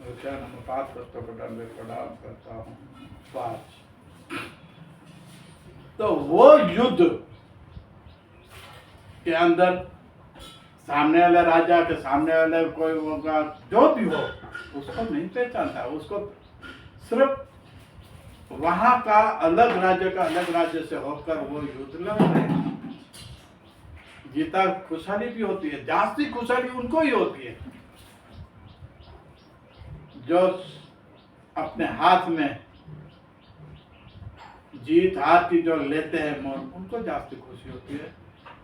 अनुपात तत्व को दंड प्रदान करता हूँ। 5 तो वो युद्ध के अंदर सामने वाले राजा के सामने वाले कोई होगा जो भी हो उसको नहीं पहचानता, उसको सिर्फ वहां का अलग राज्य से होकर वो युद्ध लड़ रहे हैं। गीता खुशहाली भी होती है, जास्ती खुशहाली उनको ही होती है जो अपने हाथ में जीत हार की जो लेते हैं मोल, उनको जास्ती खुशी होती है।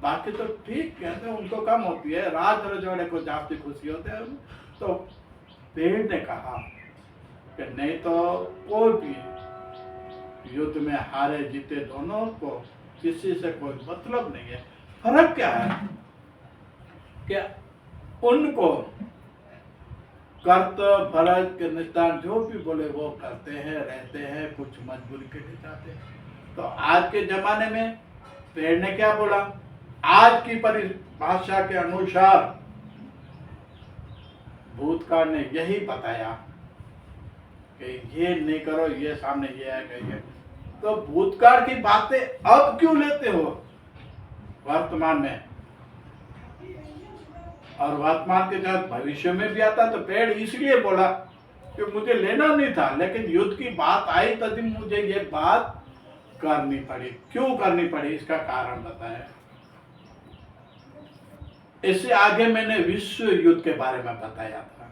बाकी तो ठीक कहते हैं उनको कम होती है, राज रजवाड़े को जास्ती खुशी होते हैं। तो पेड़ ने कहा कि नहीं तो कोई भी युद्ध में हारे जीते दोनों को किसी से कोई मतलब नहीं है। फर्क क्या है कि उनको कर्तव्य फर्ज के निष्ठान जो भी बोले वो करते हैं, रहते हैं, कुछ मजबूरी के लिए जाते हैं। तो आज के जमाने में पेड़ ने क्या बोला, आज की परिभाषा के अनुसार भूतकाल ने यही बताया कि ये नहीं करो, ये सामने ये है। तो भूतकाल की बातें अब क्यों लेते हो वर्तमान में, और वर्तमान के साथ भविष्य में भी आता। तो पेड़ इसलिए बोला कि मुझे लेना नहीं था, लेकिन युद्ध की बात आई तभी मुझे ये बात करनी पड़ी। क्यों करनी पड़ी इसका कारण बताया। इससे आगे मैंने विश्व युद्ध के बारे में बताया था।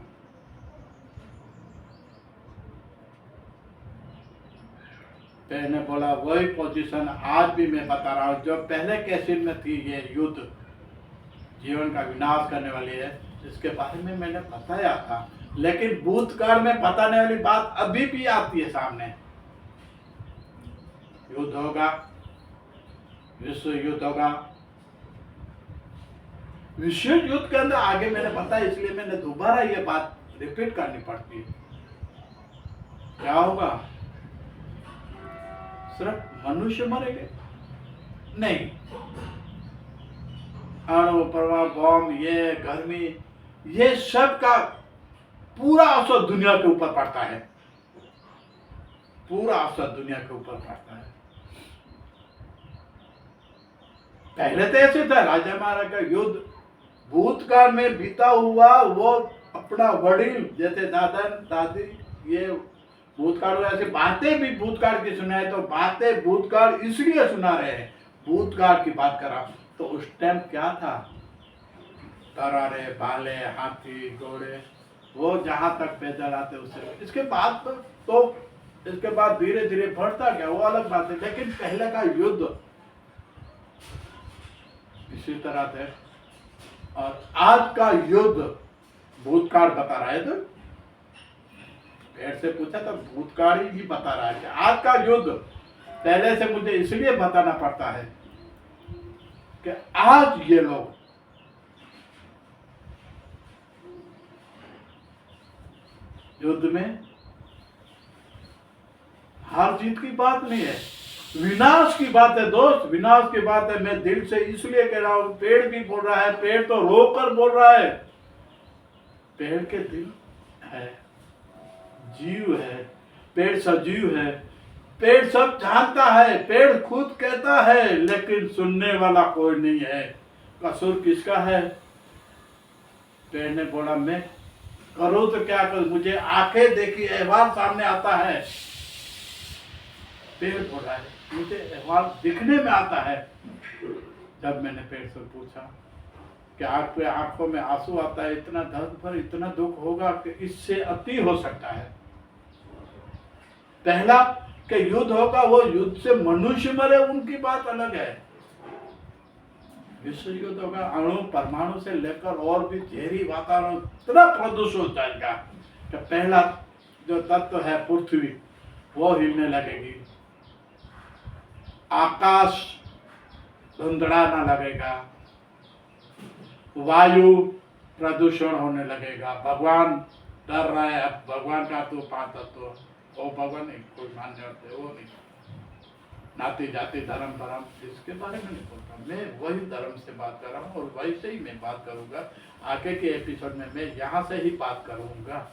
पेड़ ने बोला वही पोजीशन आज भी मैं बता रहा हूं जो पहले कैसेट में थी। ये युद्ध जीवन का विनाश करने वाली है, इसके बारे में मैंने बताया था। लेकिन भूतकाल में बताने वाली बात अभी भी आती है सामने। युद्ध होगा, विश्व युद्ध होगा। विश्व युद्ध के अंदर आगे मैंने बताया, इसलिए मैंने दोबारा ये बात रिपीट करनी पड़ती है। क्या होगा, सिर्फ मनुष्य मरेंगे नहीं, अणु प्रभाव बम, ये गर्मी, ये सब का पूरा असर दुनिया के ऊपर पड़ता है। पूरा असर दुनिया के ऊपर पड़ता है। पहले तो ऐसे था, राजा महाराजा का युद्ध भूतकाल में बीता हुआ, वो अपना वडील जैसे दादा दादी ये भूतकाल ऐसे बातें भी भूतकाल की सुनाए। तो बातें भूतकाल इसलिए सुना रहे हैं, भूतकाल की बात करा। तो उस टाइम क्या था, तरारे, भाले, हाथी, घोड़े, वो जहां तक पैदल आते उससे। इसके बाद तो इसके बाद धीरे धीरे बढ़ता गया, वो अलग बात है। लेकिन पहले का युद्ध इसी तरह थे, और आज का युद्ध भूतकाल बता रहा है। तो पेड़ से पूछा तो भूतकाल ही बता रहा है कि आज का युद्ध पहले से मुझे इसलिए बताना पड़ता है कि आज ये लोग युद्ध में हार जीत की बात नहीं है, विनाश की बात है दोस्त, विनाश की बात है। मैं दिल से इसलिए कह रहा हूं, पेड़ भी बोल रहा है, पेड़ तो रोकर बोल रहा है। पेड़ के दिल है, जीव है, पेड़ सजीव है, पेड़ सब जानता है, पेड़ खुद कहता है, लेकिन सुनने वाला कोई नहीं है। कसूर किसका है। पेड़ ने बोला मैं करूं तो क्या करूं, मुझे आंखें देखी अहवाल सामने आता है। पेड़ बोला है मुझे अहवाल दिखने में आता है। जब मैंने पेड़ से पूछा कि आपके आंखों में आंसू आता है, इतना दर्द पर इतना दुख होगा कि इससे अति हो सकता है। पहला कि युद्ध होगा, वो युद्ध से मनुष्य मरे उनकी बात अलग है। विश्व युद्ध होगा, अणु परमाणु से लेकर और भी जहरी वातावरण इतना प्रदूषित हो जाएगा कि पहला जो तत्व है पृथ्वी वो हिलने लगेगी, आकाश धुंधड़ाना लगेगा, वायु प्रदूषण होने लगेगा। भगवान डर रहा है, अब भगवान का तो पांच तत्व, वो भगवान नहीं कोई मान्य होते, वो नहीं। नाती जाति धर्म धर्म इसके बारे में नहीं बोलता, मैं वही धर्म से बात कर रहा हूँ और वैसे ही मैं बात करूंगा। आगे के एपिसोड में मैं यहाँ से ही बात करूंगा।